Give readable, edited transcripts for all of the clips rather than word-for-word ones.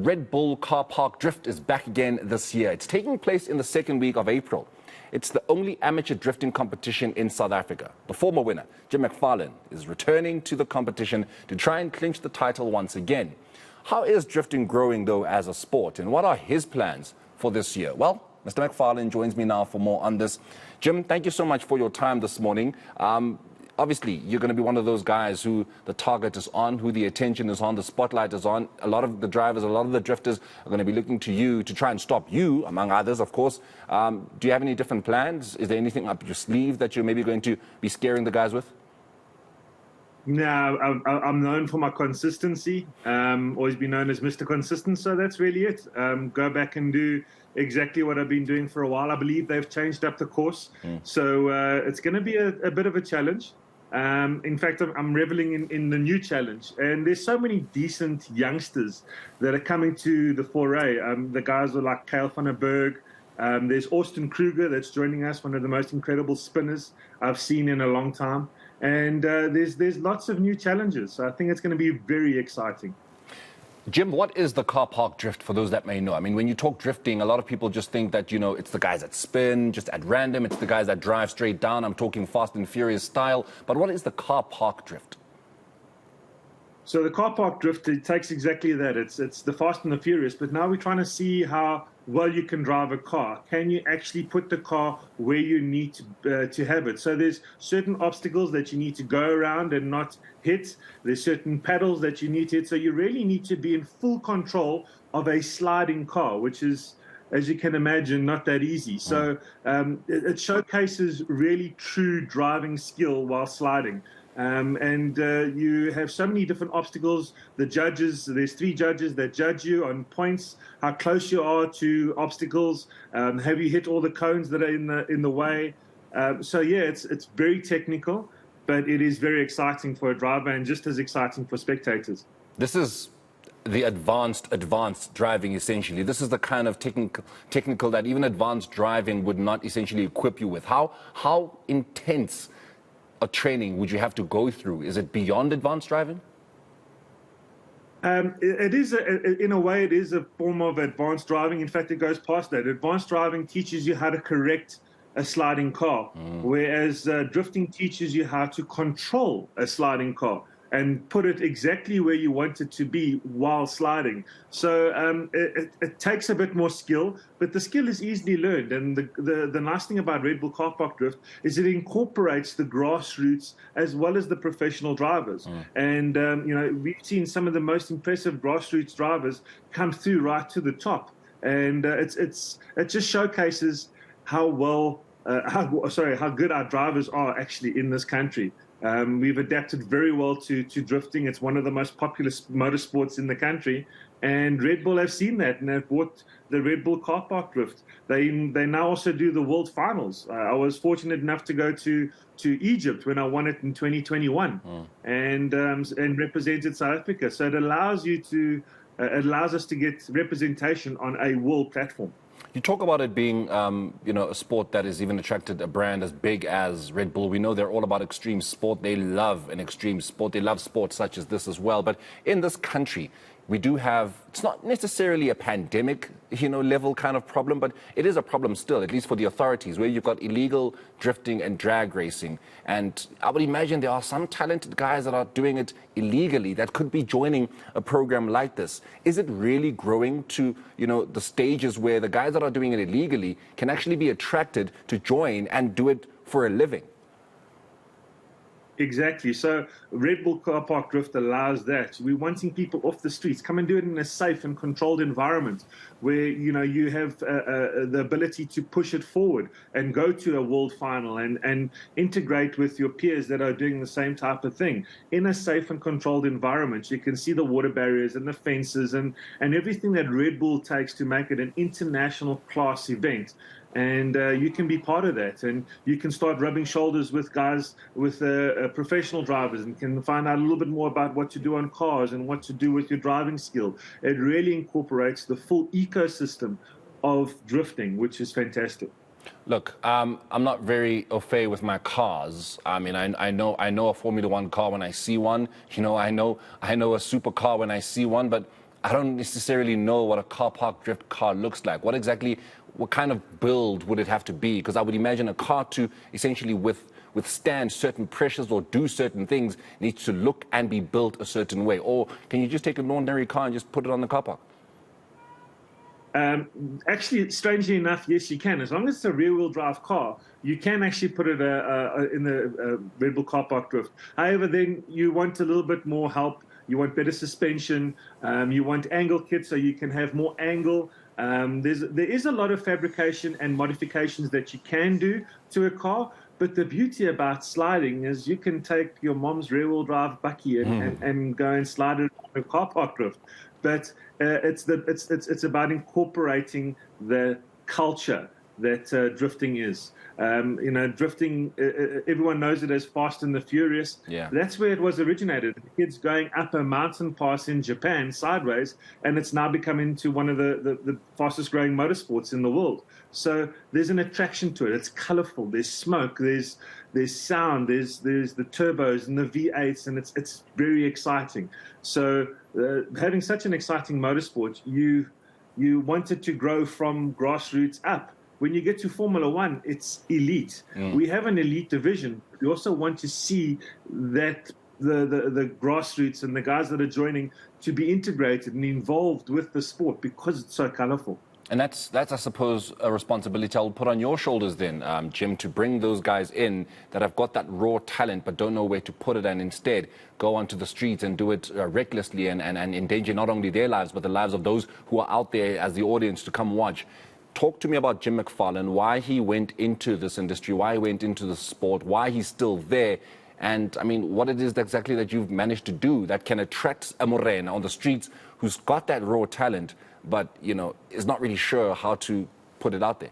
Red Bull Car Park Drift is back again this year. It's taking place in the second week of April. It's the only amateur drifting competition in South Africa. The former winner, Jim McFarlane, is returning to the competition to try and clinch the title once again. How is drifting growing, though, as a sport, and what are his plans for this year? Well, Mr. McFarlane joins me now for more on this. Jim, thank you so much for your time this morning. Obviously, you're going to be one of those guys who the target is on, who the attention is on, the spotlight is on. A lot of the drivers, a lot of the drifters are going to be looking to you to try and stop you, among others, of course. Do you have any different plans? Is there anything up your sleeve that you're maybe going to be scaring the guys with? No, I'm known for my consistency. Always been known as Mr. Consistent, so that's really it. Go back and do exactly what I've been doing for a while. I believe they've changed up the course, so it's going to be a bit of a challenge. In fact, I'm reveling in the new challenge, and there's so many decent youngsters that are coming to the foray. The guys are like Kyle van der Berg. There's Austin Kruger that's joining us, one of the most incredible spinners I've seen in a long time. And there's lots of new challenges, so I think it's going to be very exciting. Jim, what is the car park drift for those that may know? I mean, when you talk drifting, a lot of people just think that, you know, it's the guys that spin just at random. It's the guys that drive straight down. I'm talking Fast and Furious style. But what is the car park drift? So the car park drift, it takes exactly that. It's the Fast and the Furious. But now we're trying to see how well you can drive a car. Can you actually put the car where you need to have it? So there's certain obstacles that you need to go around and not hit. There's certain pedals that you need to hit. So you really need to be in full control of a sliding car, which is, as you can imagine, not that easy. So it showcases really true driving skill while sliding. You have so many different obstacles. The judges, there's 3 judges that judge you on points, how close you are to obstacles, have you hit all the cones that are in the way. So yeah, it's very technical, but it is very exciting for a driver and just as exciting for spectators. This is the advanced driving, essentially. This is the kind of technical that even advanced driving would not essentially equip you with. How intense a training would you have to go through? Is it beyond advanced driving? It is, in a way, it is a form of advanced driving. In fact, it goes past that. Advanced driving teaches you how to correct a sliding car, whereas drifting teaches you how to control a sliding car and put it exactly where you want it to be while sliding. So it takes a bit more skill, but the skill is easily learned. And the nice thing about Red Bull Car Park Drift is it incorporates the grassroots as well as the professional drivers. And you know, we've seen some of the most impressive grassroots drivers come through right to the top. And it just showcases how good our drivers are actually in this country. We've adapted very well to drifting. It's one of the most popular motorsports in the country. And Red Bull have seen that and have bought the Red Bull Car Park Drift. They now also do the World Finals. I was fortunate enough to go to Egypt when I won it in 2021 and represented South Africa. So it allows us to get representation on a world platform. You talk about it being, you know, a sport that has even attracted a brand as big as Red Bull. We know they're all about extreme sport. They love an extreme sport. They love sports such as this as well. But in this country, we do have, it's not necessarily a pandemic, you know, level kind of problem, but it is a problem still, at least for the authorities, where you've got illegal drifting and drag racing. And I would imagine there are some talented guys that are doing it illegally that could be joining a program like this. Is it really growing to, you know, the stages where the guys that are doing it illegally can actually be attracted to join and do it for a living? Exactly. So Red Bull Car Park Drift allows that. We're wanting people off the streets. Come and do it in a safe and controlled environment where, you know, you have the ability to push it forward and go to a world final and integrate with your peers that are doing the same type of thing in a safe and controlled environment. You can see the water barriers and the fences and everything that Red Bull takes to make it an international class event. And you can be part of that, and you can start rubbing shoulders with guys, with professional drivers, and can find out a little bit more about what to do on cars and what to do with your driving skill. It really incorporates the full ecosystem of drifting, which is fantastic. Look, I'm not very au fait with my cars. I mean, I know a Formula One car when I see one. You know, I know a supercar when I see one, but I don't necessarily know what a car park drift car looks like. What kind of build would it have to be? Because I would imagine a car to essentially withstand certain pressures or do certain things needs to look and be built a certain way. Or can you just take an ordinary car and just put it on the car park? Actually, strangely enough, yes, you can. As long as it's a rear-wheel drive car, you can actually put it in the Red Bull car park drift. However, then you want a little bit more help. You want better suspension. You want angle kits so you can have more angle. There is a lot of fabrication and modifications that you can do to a car. But the beauty about sliding is you can take your mom's rear-wheel drive bakkie and go and slide it on a car park drift. But it's about incorporating the culture that drifting is. Drifting, everyone knows it as Fast and the Furious. Yeah. That's where it was originated. Kids going up a mountain pass in Japan sideways, and it's now become into one of the fastest growing motorsports in the world. So there's an attraction to it. It's colorful. There's smoke. There's sound. There's the turbos and the V8s, and it's very exciting. So having such an exciting motorsport, you want it to grow from grassroots up. When you get to Formula One, it's elite. We have an elite division. We also want to see that the grassroots and the guys that are joining to be integrated and involved with the sport because it's so colorful. And that's I suppose, a responsibility I'll put on your shoulders then, Jim, to bring those guys in that have got that raw talent but don't know where to put it and instead go onto the streets and do it recklessly and endanger not only their lives but the lives of those who are out there as the audience to come watch. Talk to me about Jim McFarlane, why he went into this industry, why he went into the sport, why he's still there, and, I mean, what it is exactly that you've managed to do that can attract a Morena on the streets who's got that raw talent but, is not really sure how to put it out there.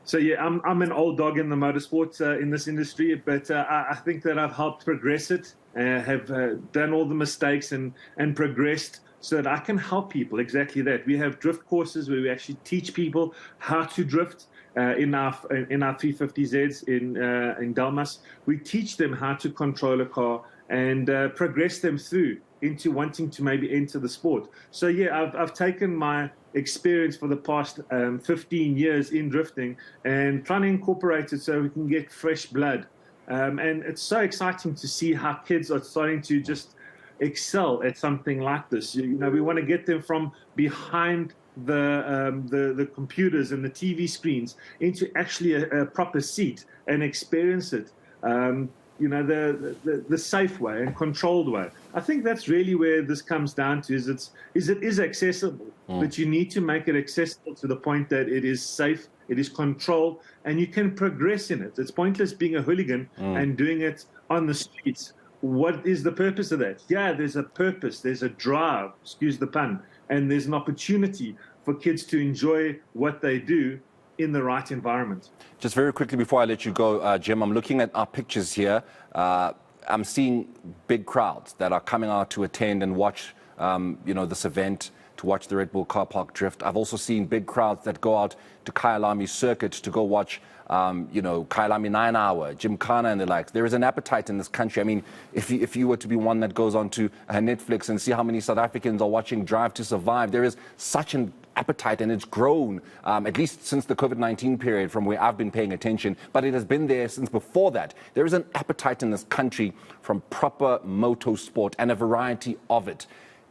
So, yeah, I'm an old dog in the motorsports in this industry, but I think that I've helped progress it, have done all the mistakes and progressed so that I can help people exactly that. We have drift courses where we actually teach people how to drift in our 350Zs in Dalmas. We teach them how to control a car and progress them through into wanting to maybe enter the sport. So, yeah, I've taken my experience for the past 15 years in drifting and trying to incorporate it so we can get fresh blood. And it's so exciting to see how kids are starting to just excel at something like this. We want to get them from behind the computers and the TV screens into actually a proper seat and experience it. The safe way and controlled way. I think that's really where this comes down to. It is accessible, but you need to make it accessible to the point that it is safe, it is controlled, and you can progress in it. It's pointless being a hooligan and doing it on the streets. What is the purpose of that? Yeah, there's a purpose, there's a drive, excuse the pun, and there's an opportunity for kids to enjoy what they do in the right environment. Just very quickly before I let you go, Jim, I'm looking at our pictures here. I'm seeing big crowds that are coming out to attend and watch, this event, to watch the Red Bull Car Park Drift. I've also seen big crowds that go out to Kyalami Circuit to go watch, Kyalami 9 Hour, Gymkhana and the likes. There is an appetite in this country. I mean, if you were to be one that goes on to Netflix and see how many South Africans are watching Drive to Survive, there is such an appetite, and it's grown, at least since the COVID-19 period from where I've been paying attention, but it has been there since before that. There is an appetite in this country from proper motorsport and a variety of it.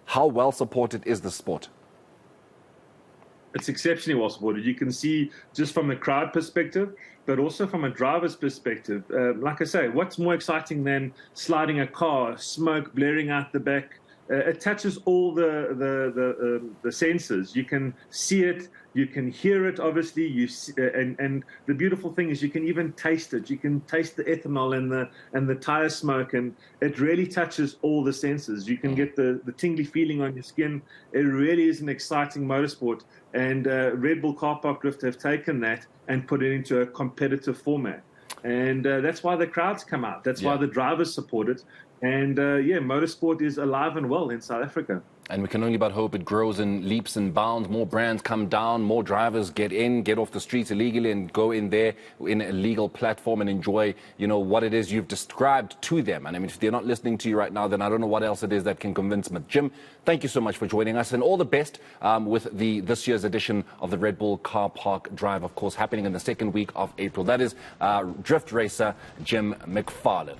How well supported is the sport? It's exceptionally well supported. You can see just from the crowd perspective, but also from a driver's perspective. Like I say, what's more exciting than sliding a car, smoke blaring out the back? It touches all the senses. You can see it, you can hear it, obviously. And the beautiful thing is you can even taste it. You can taste the ethanol and the tire smoke, and it really touches all the senses. You can get the tingly feeling on your skin. It really is an exciting motorsport. And Red Bull Car Park Drift have taken that and put it into a competitive format. And that's why the crowds come out. That's why the drivers support it. And, motorsport is alive and well in South Africa. And we can only but hope it grows in leaps and bounds. More brands come down, more drivers get in, get off the streets illegally and go in there in a legal platform and enjoy, what it is you've described to them. And I mean, if they're not listening to you right now, then I don't know what else it is that can convince them. But Jim, thank you so much for joining us, and all the best with this year's edition of the Red Bull Car Park Drive, of course, happening in the second week of April. That is drift racer Jim McFarlane.